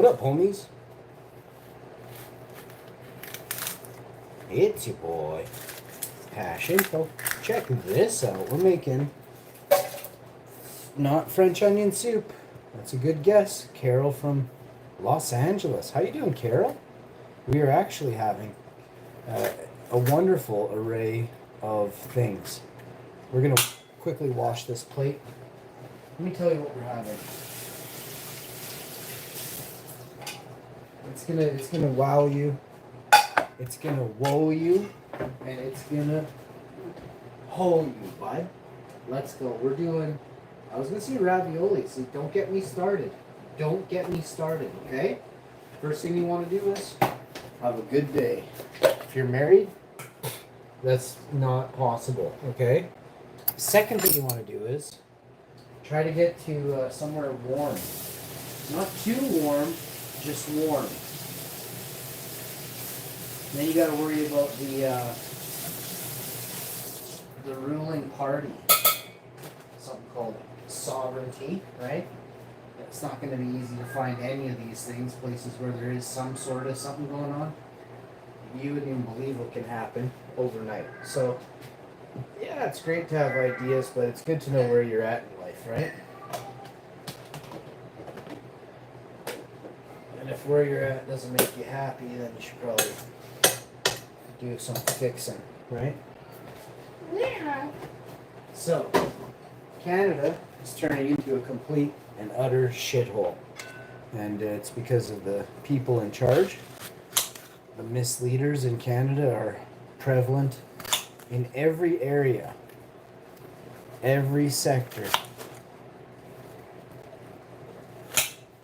What up, homies? It's your boy, Info. Check this out. We're making not French onion soup. That's a good guess. Carol from Los Angeles. How you doing, Carol? We are actually having a wonderful array of things. We're gonna quickly wash this plate. Let me tell you what we're having. It's gonna wow you. It's gonna woe you, and it's gonna hoe you, bud. Let's go. We're doing. I was gonna say ravioli. See, don't get me started. Don't get me started. Okay. First thing you want to do is have a good day. If you're married, that's not possible. Okay. Second thing you want to do is try to get to somewhere warm. Not too warm, just warm. Then you got to worry about the ruling party. Something called sovereignty, right? It's not going to be easy to find any of these things, places where there is some sort of something going on. You wouldn't even believe what can happen overnight. So, yeah, it's great to have ideas, but it's good to know where you're at in life, right? And if where you're at doesn't make you happy, then you should probably do some fixing, right? Yeah. So, Canada is turning into a complete and utter shithole. And it's because of the people in charge. The misleaders in Canada are prevalent in every area, every sector.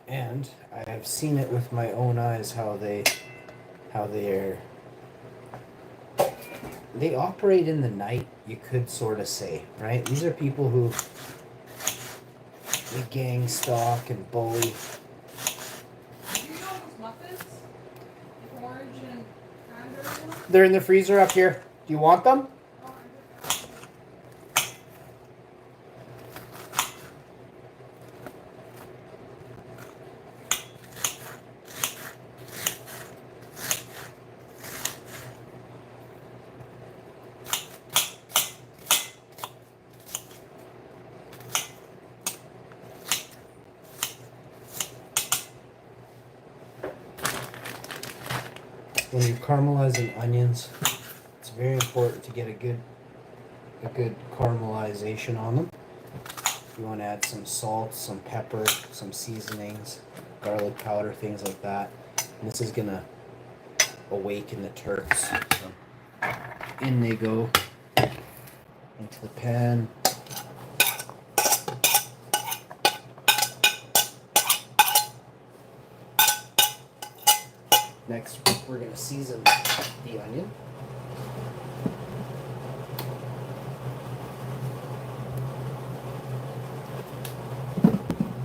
And I have seen it with my own eyes how they operate in the night, you could sort of say, right? These are people who they gang stalk and bully. Do you know those muffins? Like orange and cranberry ones? They're in the freezer up here. Do you want them? Oh, When you're caramelizing onions, it's very important to get a good caramelization on them. You want to add some salt, some pepper, some seasonings, garlic powder, things like that. And this is gonna awaken the turks. So in they go into the pan. Next, we're going to season the onion.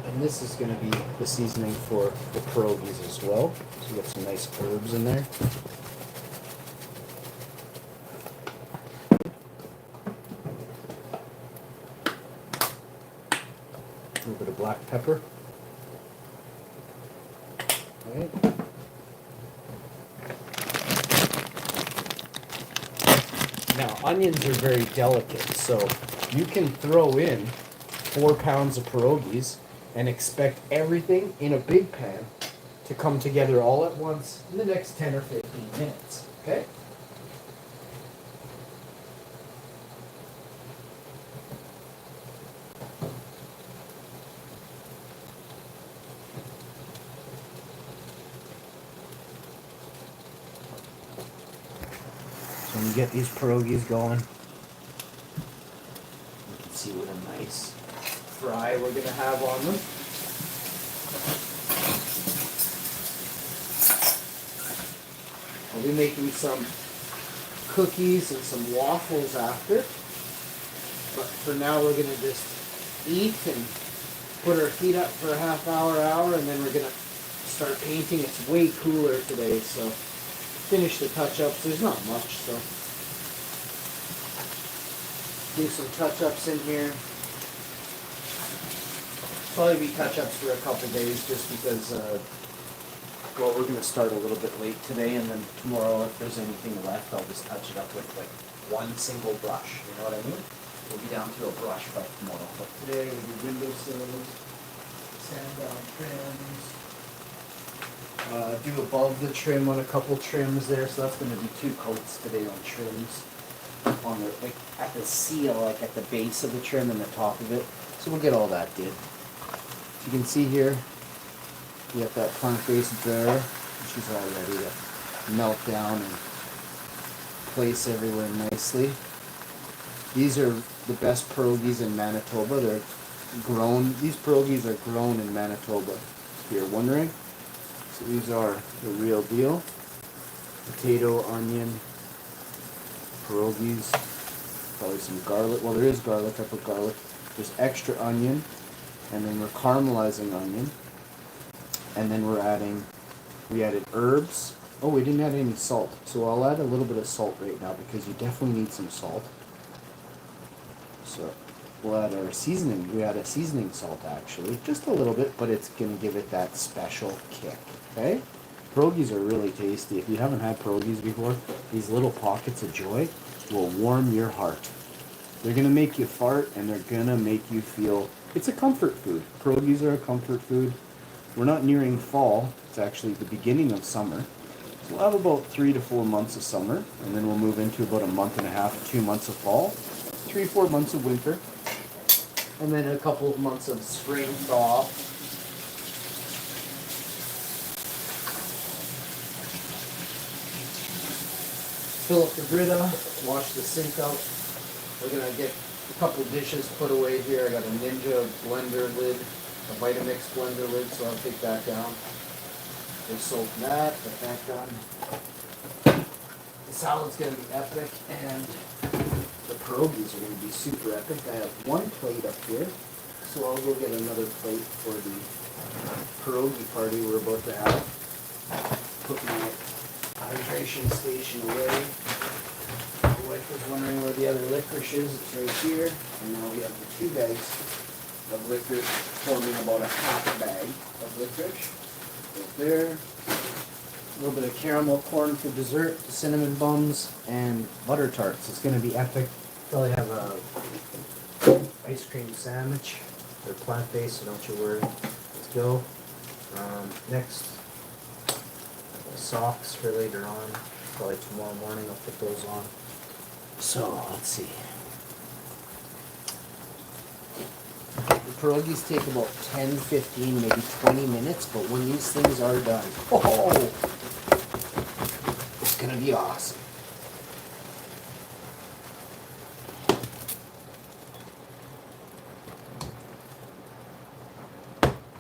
And this is going to be the seasoning for the perogies as well. So you get some nice herbs in there. A little bit of black pepper. All right. Now, onions are very delicate, so you can throw in 4 pounds of pierogies and expect everything in a big pan to come together all at once in the next 10 or 15 minutes, okay? So when you get these pierogies going, you can see what a nice fry we're going to have on them. I'll be making some cookies and some waffles after. But for now we're going to just eat and put our feet up for a half hour, and then we're going to start painting. It's way cooler today, so finish the touch-ups. There's not much, so do some touch-ups in here. Probably be touch-ups for a couple days just because Well, we're gonna start a little bit late today, and then tomorrow, if there's anything left, I'll just touch it up with like one single brush. You know what I mean? We'll be down to a brush by tomorrow. But today we do windowsills, sand down trims, do above the trim on a couple trims there. So that's gonna be 2 coats today on trims. On the like at the seal, like at the base of the trim and the top of it. So we'll get all that did. You can see here, we got that front face there, which is all ready to melt down and place everywhere nicely. These are the best pierogies in Manitoba. They're grown. These pierogies are grown in Manitoba, if you're wondering. So these are the real deal. Potato, onion, pierogies, probably some garlic. Well, there is garlic. I put garlic. There's extra onion, and then we're caramelizing onion, and then we added herbs. Oh, we didn't add any salt, so I'll add a little bit of salt right now because you definitely need some salt. So we'll add our seasoning. We add a seasoning salt actually, just a little bit, but it's gonna give it that special kick. Okay. Pierogies are really tasty. If you haven't had pierogies before, these little pockets of joy will warm your heart. They're going to make you fart, and they're going to make you feel... It's a comfort food. Pierogies are a comfort food. We're not nearing fall. It's actually the beginning of summer. So we'll have about 3 to 4 months of summer, and then we'll move into about a month and a half, 2 months of fall, 3 or 4 months of winter, and then a couple of months of spring thaw. Fill up the Brita, wash the sink out. We're gonna get a couple dishes put away here. I got a Ninja blender lid, a Vitamix blender lid, so I'll take that down. We'll soak that, get that done. The salad's gonna be epic, and the pierogies are gonna be super epic. I have 1 plate up here, so I'll go get another plate for the pierogi party we're about to have. Put my hydration station away. My wife was wondering where the other licorice is. It's right here. And now we have the 2 bags of licorice forming about a half bag of licorice. Right there. A little bit of caramel corn for dessert, cinnamon buns, and butter tarts. It's going to be epic. Probably have a ice cream sandwich. They're plant-based, so don't you worry. Let's go. Next, socks for later on. Probably tomorrow morning I'll put those on. So, let's see. The pierogies take about 10, 15, maybe 20 minutes, but when these things are done, oh, it's gonna be awesome.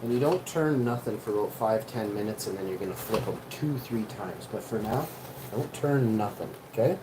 And you don't turn nothing for about 5, 10 minutes, and then you're gonna flip them 2, 3 times. But for now, don't turn nothing, okay?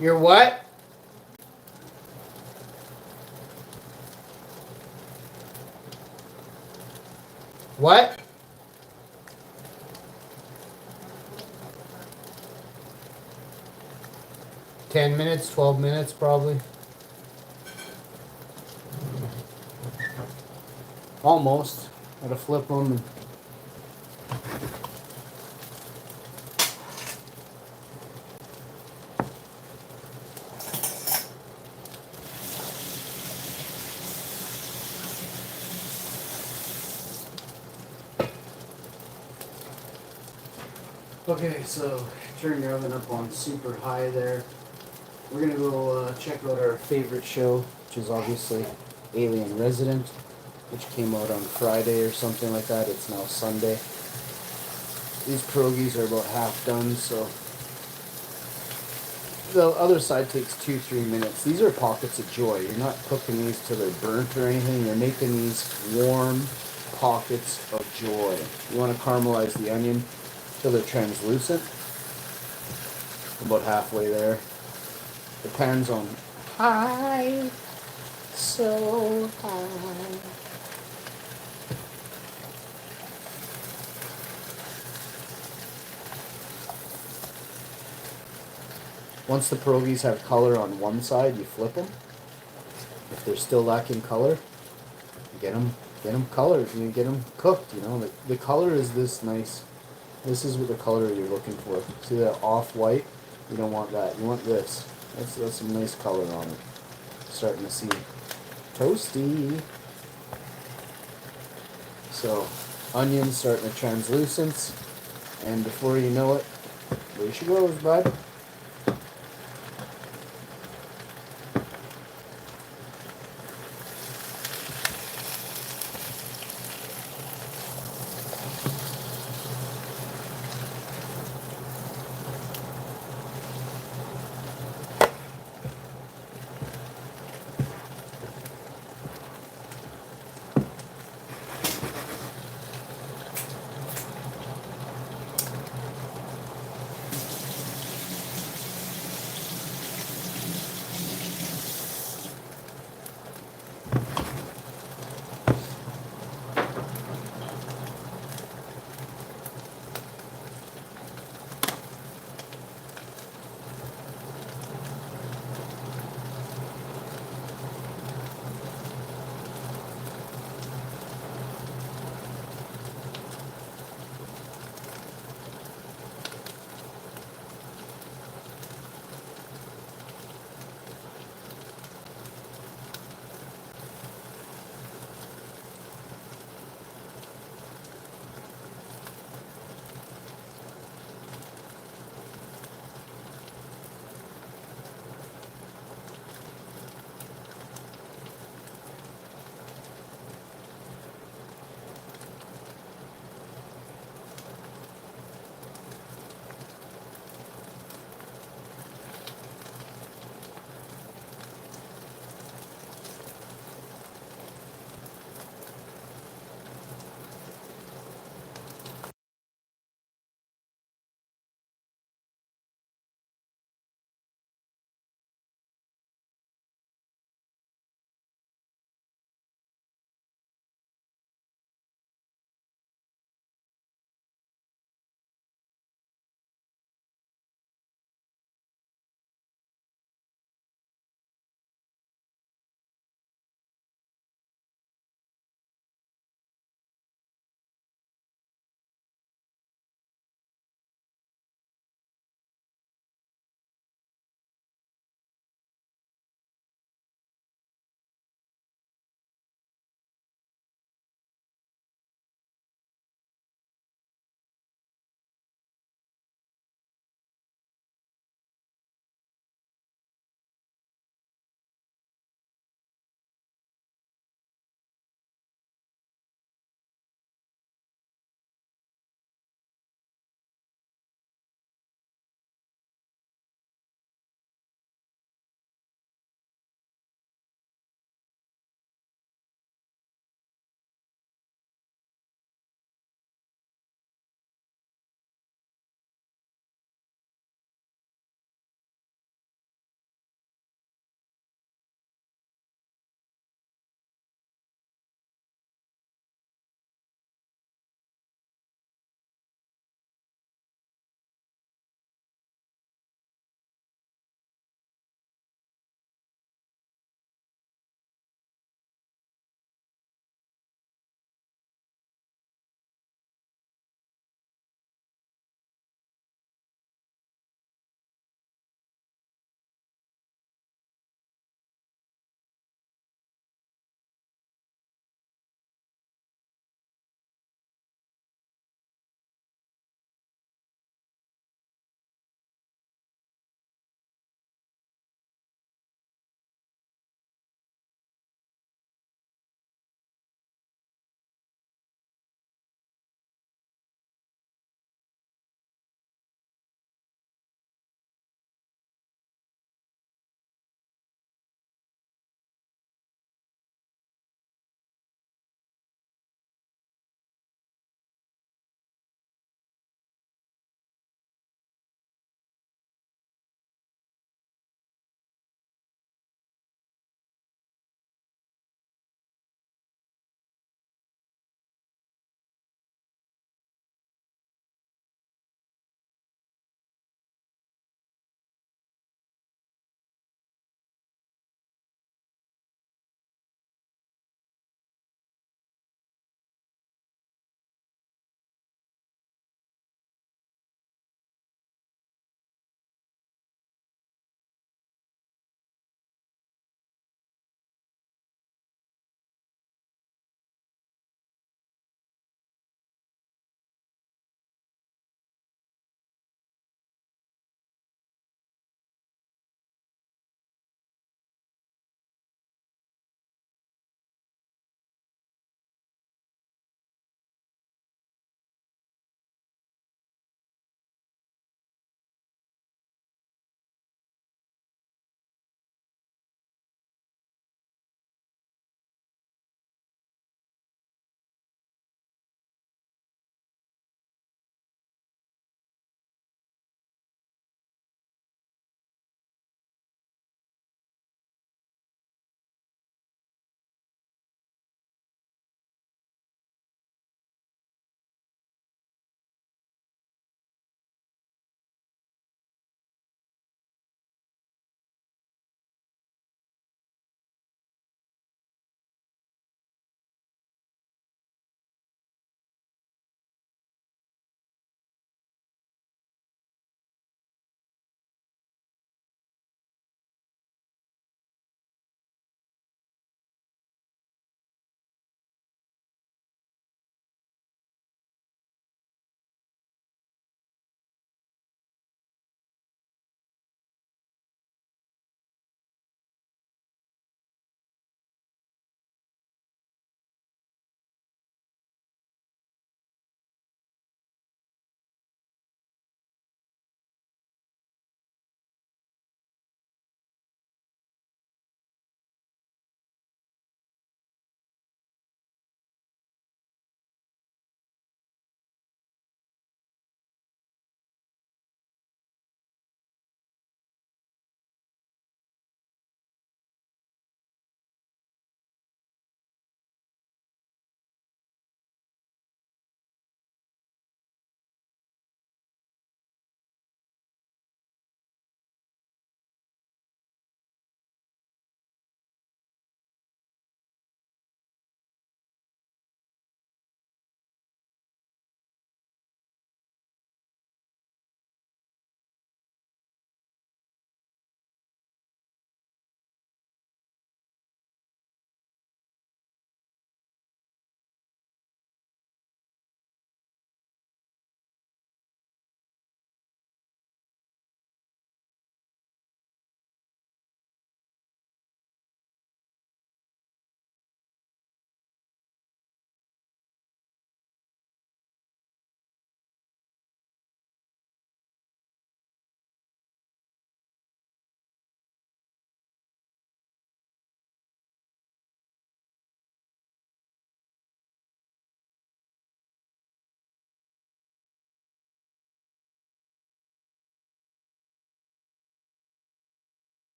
You're what? What? $10 minutes, 12 minutes probably. Almost. Gotta flip them. And Okay, so turn your oven up on super high there. We're gonna go check out our favorite show, which is obviously Alien Resident, which came out on Friday or something like that. It's now Sunday. These pierogies are about half done, so the other side takes 2-3 minutes. These are pockets of joy. You're not cooking these till they're burnt or anything. You're making these warm pockets of joy. You want to caramelize the onion till they're translucent. About halfway there. The pan's on high, so high. Once the pierogies have color on one side, you flip them. If they're still lacking color, get them colored and you get them cooked. You know, the color is this nice. This is what the color you're looking for. See that off-white? You don't want that. You want this. That's some nice color on it. Starting to see toasty. So, onions starting to translucence, and before you know it, there she goes, bud.